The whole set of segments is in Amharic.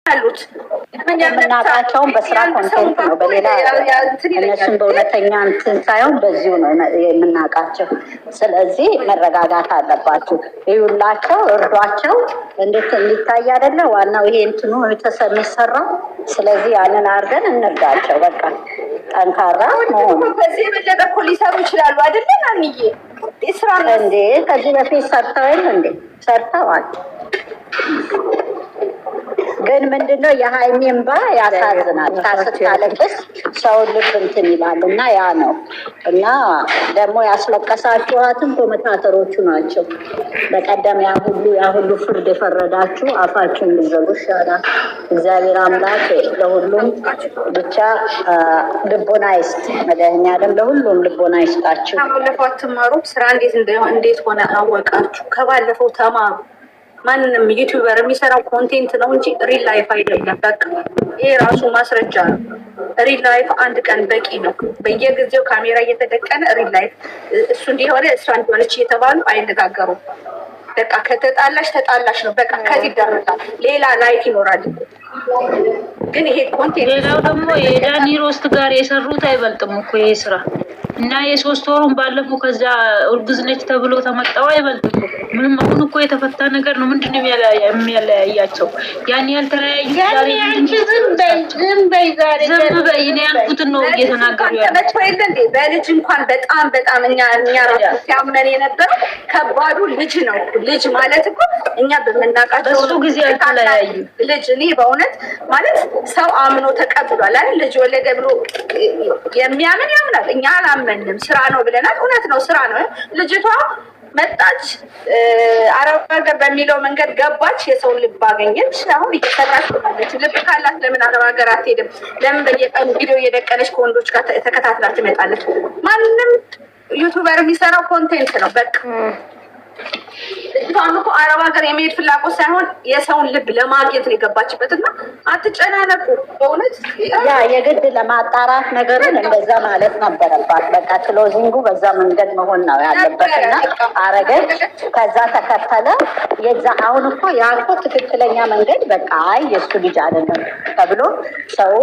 አሉት የምናውቃቸውን በስራ ኮንቴንት ነው። በሌላ እነሱም በእውነተኛ እንትን ሳይሆን በዚሁ ነው የምናውቃቸው። ስለዚህ መረጋጋት አለባችሁ። ይሁላቸው፣ እርዷቸው። እንዴት እንዲታይ አይደለ ዋናው ይሄ እንትኑ የሚሰራው። ስለዚህ ያንን አድርገን እንርዳቸው። በቃ ጠንካራ መሆኑ በዚህ የበለጠ እኮ ሊሰሩ ይችላሉ አይደለ? አንዬ ስራ እንዴ ከዚህ በፊት ሰርተው የለ እንዴ? ሰርተዋል። ግን ምንድነው የሀይሚ እንባ ያሳዝናል። ታስታለቅስ ሰውን ልብ እንትን ይላል እና ያ ነው። እና ደግሞ ያስለቀሳችኋትም ኮመንታተሮቹ ናቸው። በቀደም ያ ሁሉ ፍርድ የፈረዳችሁ አፋችሁን ልዘጉ ይሻላል። እግዚአብሔር አምላክ ለሁሉም ብቻ ልቦና ይስጥ። መድኃኒዓለም ለሁሉም ልቦና ይስጣችሁ። ከባለፈው አትማሩ። ስራ እንዴት ሆነ አወቃችሁ። ከባለፈው ተማሩ። ማንንም ዩቲዩበር የሚሰራው ኮንቴንት ነው እንጂ ሪል ላይፍ አይደለም። በቃ ይሄ ራሱ ማስረጃ ነው። ሪል ላይፍ አንድ ቀን በቂ ነው። በየጊዜው ካሜራ እየተደቀነ ሪል ላይፍ እሱ እንዲሆነ እሷ እንዲሆነች እየተባሉ አይነጋገሩም። በቃ ከተጣላሽ ተጣላሽ ነው። በቃ ከዚህ ይደረጋል። ሌላ ላይፍ ይኖራል። ግን ይሄ ኮንቴንት ሌላው ደግሞ የዳኒ ሮስት ጋር የሰሩት አይበልጥም እኮ ይሄ ስራ እና የ3 ወሩን ባለፈው ከዛ እርጉዝ ነች ተብሎ ተመጣው አይበልጥም። ምንም አሁን እኮ የተፈታ ነገር ነው። ምንድነው የሚያለያያቸው? ያን ያልተለያዩ ዛሬ ዝም በይ እኔ ያልኩትን ነው እየተናገሩ ያለው። በልጅ እንኳን በጣም እኛ ራሱ ሲያምነን የነበረው ከባዱ ልጅ ነው። ልጅ ማለት እኮ እኛ በመናቃቸው በሱ ጊዜ ያልተለያዩ ልጅ እኔ በእውነት ማለት ሰው አምኖ ተቀብሏል አይደል? ልጅ ወለደ ብሎ የሚያምን ያምናል። እኛ አላመንም። ስራ ነው ብለናል። እውነት ነው፣ ስራ ነው። ልጅቷ መጣች፣ አረብ ሀገር በሚለው መንገድ ገባች፣ የሰውን ልብ አገኘች። አሁን እየሰራች ነው። ልብ ካላት ለምን አረብ ሀገር አትሄድም? ለምን በየቀኑ ቪዲዮ እየደቀነች ከወንዶች ጋር ተከታትላ ትመጣለች? ማንም ዩቲዩበር የሚሰራው ኮንቴንት ነው። በቃ ልጅቷም እኮ አረብ ሀገር የመሄድ ፍላጎት ሳይሆን የሰውን ልብ ለማግኘት ነው የገባችበት። እና አትጨናነቁ በእውነት ያ የግድ ለማጣራት ነገሩን እንደዛ ማለት ነበረባት። በቃ ክሎዚንጉ በዛ መንገድ መሆን ነው ያለበት። እና አረገች፣ ከዛ ተከተለ የዛ አሁን እኮ ያልኩ ትክክለኛ መንገድ በቃ አይ የእሱ ልጅ አይደለም ተብሎ ሰው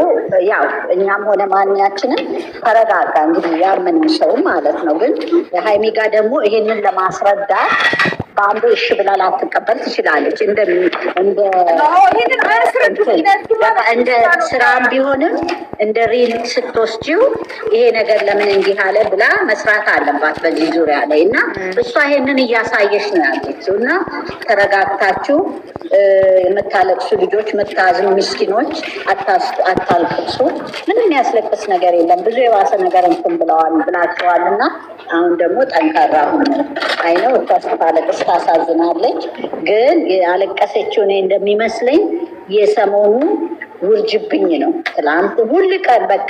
ያው እኛም ሆነ ማንኛችንም ተረጋጋ። እንግዲህ ያመንም ሰው ማለት ነው። ግን የሀይሚ ጋር ደግሞ ይሄንን ለማስረዳት በአንዱ እሺ ብላ ላትቀበል ትችላለች። እንደ ስራም ቢሆንም እንደ ሪል ስትወስጂው ይሄ ነገር ለምን እንዲህ አለ ብላ መስራት አለባት በዚህ ዙሪያ ላይ እና እሷ ይሄንን እያሳየች ነው ያለችው። እና ተረጋግታችሁ የምታለቅሱ ልጆች፣ የምታዝኑ ምስኪኖች አታልቅሱ። ምንም ያስለቅስ ነገር የለም። ብዙ የባሰ ነገር እንትን ብላችኋል እና አሁን ደግሞ ጠንካራ ሆነ። አይነው ታስታለቅስ ታሳዝናለች። ግን ያለቀሰችው እኔ እንደሚመስለኝ የሰሞኑ ውርጅብኝ ነው። ትላንት ሁሉ ቀን በቃ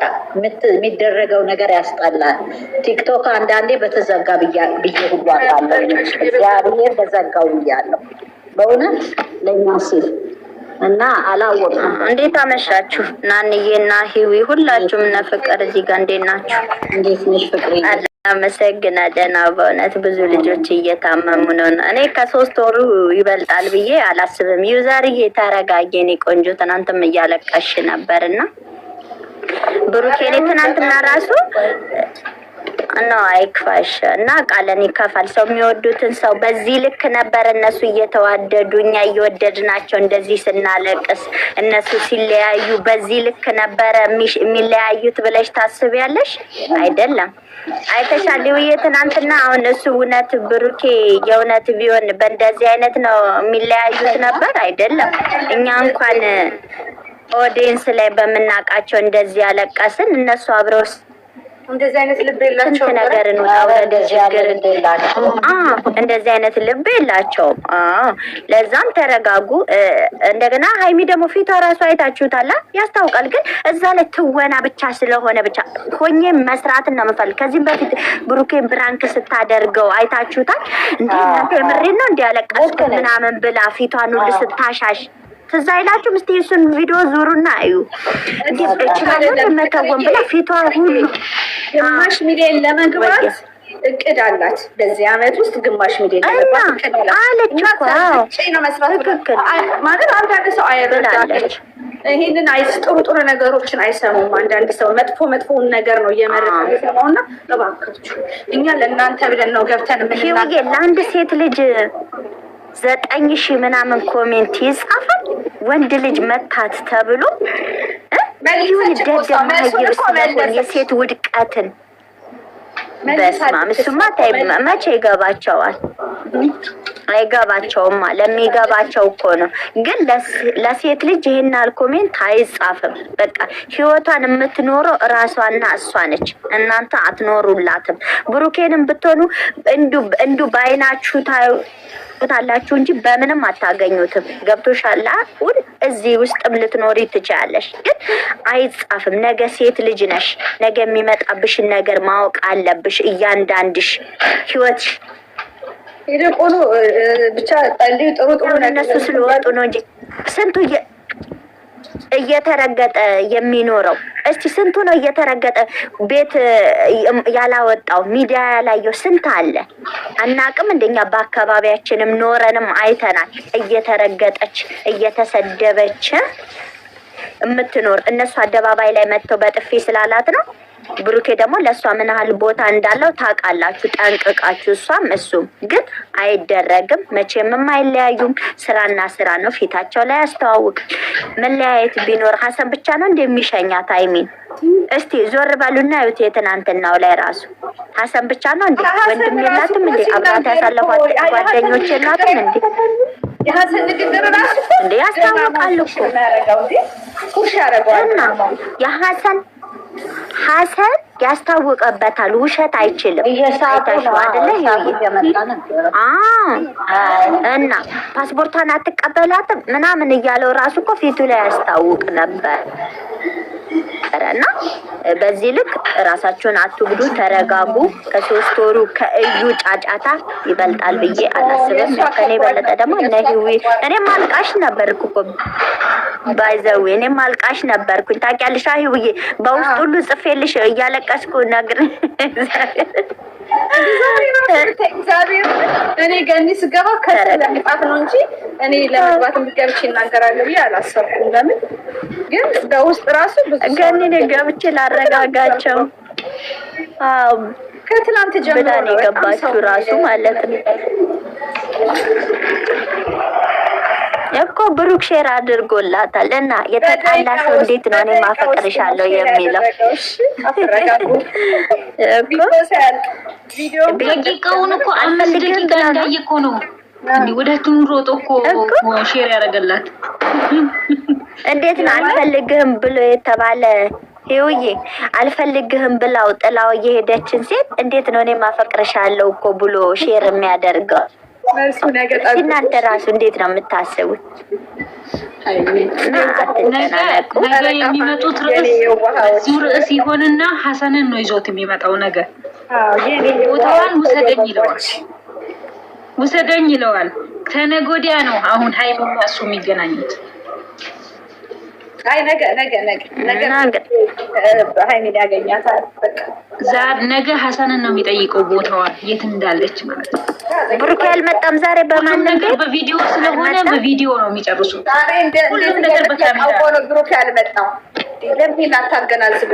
የሚደረገው ነገር ያስጠላል። ቲክቶክ አንዳንዴ በተዘጋ ብዬ ሁሉ አውቃለሁ። እግዚአብሔር በዘጋው ብያለሁ በእውነት ለእኛ ሲል እና አላወቅም። እንዴት አመሻችሁ? ናንዬና ሂዊ ሁላችሁም እነ ፍቅር እዚህ ጋር እንዴት ናችሁ? እንዴት ነሽ ፍቅር? አመሰግናለሁ። በእውነት ብዙ ልጆች እየታመሙ ነው። እኔ ከ3 ወሩ ይበልጣል ብዬ አላስብም። ዩዘርዬ ተረጋጊ የኔ ቆንጆ። ትናንትም እያለቀሽ ነበርና ብሩኬኔ ትናንትና ራሱ ነው አይክፋሽ እና ቃለን ይከፋል። ሰው የሚወዱትን ሰው በዚህ ልክ ነበር እነሱ እየተዋደዱ እኛ እየወደድናቸው እንደዚህ ስናለቅስ እነሱ ሲለያዩ በዚህ ልክ ነበረ የሚለያዩት ብለሽ ታስቢያለሽ? አይደለም። አይተሻል ውዬ ትናንትና። አሁን እሱ እውነት ብሩኬ የእውነት ቢሆን በእንደዚህ አይነት ነው የሚለያዩት ነበር? አይደለም። እኛ እንኳን ኦዲየንስ ላይ በምናውቃቸው እንደዚህ ያለቀስን እነሱ አብረው እንደዚህ አይነት ልብ የላቸው ነገር ነው። እንደዚህ አይነት ልብ የላቸው። ለዛም ተረጋጉ። እንደገና ሀይሚ ደግሞ ፊቷ ራሱ አይታችሁታል፣ ያስታውቃል። ግን እዛ ላይ ትወና ብቻ ስለሆነ ብቻ ሆኜ መስራትን ነው የምፈልግ። ከዚህም በፊት ብሩኬን ብራንክ ስታደርገው አይታችሁታል። እንዴ እናንተ የምሬን ነው እንዲያለቀስኩ ምናምን ብላ ፊቷን ሁሉ ስታሻሽ ትዝ አይላችሁም? እስቲ እሱን ቪዲዮ ዙሩና አዩ። እንዴት እችላለሁ ለመተወን ብላ ፊቷ ሁሉ ግማሽ ሚሊዮን ለመግባት እቅድ አላት። በዚህ አመት ውስጥ ግማሽ ሚሊዮን ለመግባት አለች እኮ ነው መስራት። ትክክል ማለት አንተ ሰው አይረዳለች ይሄንን ጥሩ ጥሩ ነገሮችን አይሰሙም። አንዳንድ ሰው መጥፎውን ነገር ነው እየመረጠ የሚሰማውና እባካችሁ እኛ ለእናንተ ብለን ነው ገብተን የምንናገር። ለአንድ ሴት ልጅ 9,000 ምናምን ኮሜንት ይጻፋል። ወንድ ልጅ መታት ተብሎ ይሁን ደደማይር ስለሆነ የሴት ውድቀትን በስማም እሱማ መቼ ይገባቸዋል? አይገባቸውማ። ለሚገባቸው እኮ ነው። ግን ለሴት ልጅ ይሄን ያህል ኮሜንት አይጻፍም። በቃ ህይወቷን የምትኖረው እራሷና እሷ ነች። እናንተ አትኖሩላትም። ብሩኬንም ብትሆኑ እንዱ በአይናችሁ ታላችሁ እንጂ በምንም አታገኙትም። ገብቶሻል? አሁን እዚህ ውስጥም ልትኖሪ ትችያለሽ፣ ግን አይጻፍም። ነገ ሴት ልጅ ነሽ። ነገ የሚመጣብሽን ነገር ማወቅ አለብሽ። እያንዳንድሽ ህይወት ይልቁኑ ብቻ ጥሩ እነሱ ስለወጡ ነው እንጂ ስንቱ እየተረገጠ የሚኖረው። እስቲ ስንቱ ነው እየተረገጠ ቤት ያላወጣው ሚዲያ ያላየው ስንት አለ? አናቅም። እንደኛ በአካባቢያችንም ኖረንም አይተናል። እየተረገጠች እየተሰደበች የምትኖር እነሱ አደባባይ ላይ መጥተው በጥፊ ስላላት ነው። ብሩኬ ደግሞ ለእሷ ምን ያህል ቦታ እንዳለው ታውቃላችሁ ጠንቅቃችሁ። እሷም እሱም ግን አይደረግም። መቼም አይለያዩም። ስራና ስራ ነው። ፊታቸው ላይ ያስተዋውቅ። መለያየት ቢኖር ሀሰን ብቻ ነው እንደሚሸኛት አይሚን። እስቲ ዞር በሉና እዩት። የትናንትናው ላይ ራሱ ሀሰን ብቻ ነው እንዴ? ወንድም የላትም እንዴ? አብራት ያሳለፏት ጓደኞች የላትም እንዴ? የሀሰን ንግግር ራሱ እንዴ ያስታውቃል እኮ እና ሀሰን ያስታውቀበታል። ውሸት አይችልም። አይታሽው አይደለ? እና ፓስፖርቷን አትቀበላትም ምናምን እያለው ራሱ እኮ ፊቱ ላይ ያስታውቅ ነበር። እና በዚህ ልክ ራሳችሁን አትጉዱ፣ ተረጋጉ። ከ3 ወሩ ከእዩ ጫጫታ ይበልጣል ብዬ አላስብም። ከኔ በለጠ ደግሞ እኔም አልቃሽ ነበርኩ እኮ ባይዘው እኔም አልቃሽ ነበርኩኝ። ታውቂያለሽ አይውዬ በውስጥ ሁሉ ጽፌልሽ እያለቀስኩ ነገር እግዚአብሔር እኔ ገኒ ስገባ ከለምጣት ነው እንጂ እኔ ለመግባት እንድገብቼ እናገራለሁ ብዬ አላሰብኩም። ለምን ግን በውስጥ ራሱ ገኒ ገብቼ ላረጋጋቸው ከትላንት ጀምሮ ነው የገባችሁ ራሱ ማለት ነው እኮ ብሩክ ሼር አድርጎላታል። እና የተጣላ ሰው እንዴት ነው እኔ ማፈቅርሻለሁ የሚለው? ደቂቃውን እኮ 5 ደቂቃ እንዳየ እኮ ነው እንዴ ወደቱን ሮጦ እኮ ሼር ያደረገላት። እንዴት ነው አልፈልግህም ብሎ የተባለ ይውዬ አልፈልግህም ብላው ጥላው እየሄደችን ሴት እንዴት ነው እኔ ማፈቅርሻለሁ እኮ ብሎ ሼር የሚያደርገው? እናንተ ራሱ እንዴት ነው የምታስቡት? ነገ የሚመጡት ርዕስ ይሆንና ሀሰንን ነው ይዞት የሚመጣው ነገር። ቦታዋን ውሰደኝ ይለዋል። ከነገ ወዲያ ነው አሁን ሃይሚና እሱ የሚገናኙት። አይ ነገ ሃይሚን ያገኛታል። በቃ ነገ ሀሰንን ነው የሚጠይቀው ቦታዋን የት እንዳለች ማለት ነው። ብሩክ ያልመጣም ዛሬ በማን ነገር በቪዲዮ ስለሆነ በቪዲዮ ነው የሚጨርሱት። ዛሬ ሁሉም ነገር በካሜራ ነው ብሩክ ያልመጣው። ለምን አታገናዝቡ?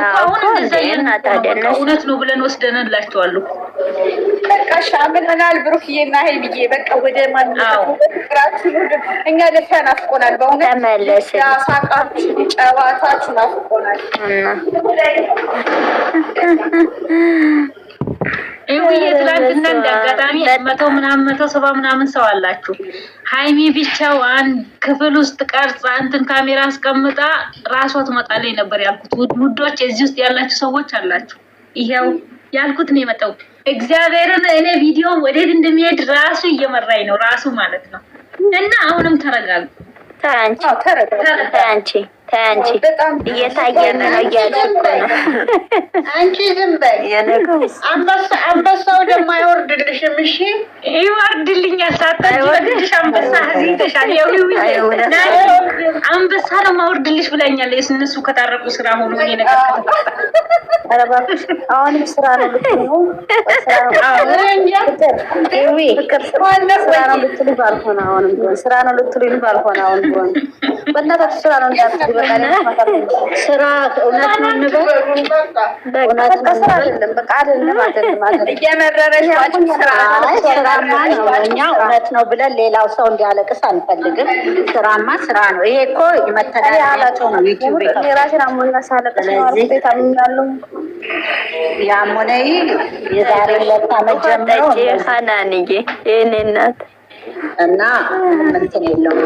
አሁን እንደዛ እውነት ነው ብለን ወስደንላቸዋል እኮ በቃ ሻምናል ብሩክዬና ሄብዬ በቃ ወደ ማን ነው እኛ ለፊያ ናፍቆናል። በእውነት ተመለስ። ያሳቃችሁ ጨዋታችሁ ናፍቆናል። ይሄ ትላንትና እንዳጋጣሚ 170 ምናምን ሰው አላችሁ። ሃይሚ ብቻዋን ክፍል ውስጥ ቀርጻ እንትን ካሜራ አስቀምጣ ራሷ ትመጣለች ነበር ያልኩት። ውዶች እዚህ ውስጥ ያላችሁ ሰዎች አላችሁ። ይሄው ያልኩት ነው የመጣው። እግዚአብሔርን እኔ ቪዲዮ ወዴት እንደሚሄድ ራሱ እየመራኝ ነው ራሱ ማለት ነው። እና አሁንም ተረጋጉ። አንቺ እየታየ ነው እያልሽ እኮ ነው። አንቺ ዝም በይ። አንበሳው ደግሞ አይወርድልሽም። እሺ ይወርድልኛል። ሳታወርድልሽ አንበሳ እዚህ ተሻለ። አንበሳ ነው ማወርድልሽ ብላኛለች። እነሱ ከታረቁ ስራ ሆኖ እኔ ነገር አሁንም ስራ ነው ልትሉ ስራ ነው ልትሉ ባልሆነ አሁን በእናታችሁ ስራ ነው ስራ እውነት ነው እንበል። ስራ አይደለም በቃ አይደለም እየመረረሽ ስራማ ነው። እኛ እውነት ነው ብለን ሌላው ሰው እንዲያለቅስ አንፈልግም። ስራማ ስራ ነው። ይሄ እኮ መተዳደሪያቸው ነው። ዩቲዩብ የራሴን አሞኛ ሳለቅስ ነው ቤት አምኛለሁ። ያሞነይ የዛሬ 2 ዓመት ጀምሮ ሀናንዬ የኔ እናት እና እንትን የለውም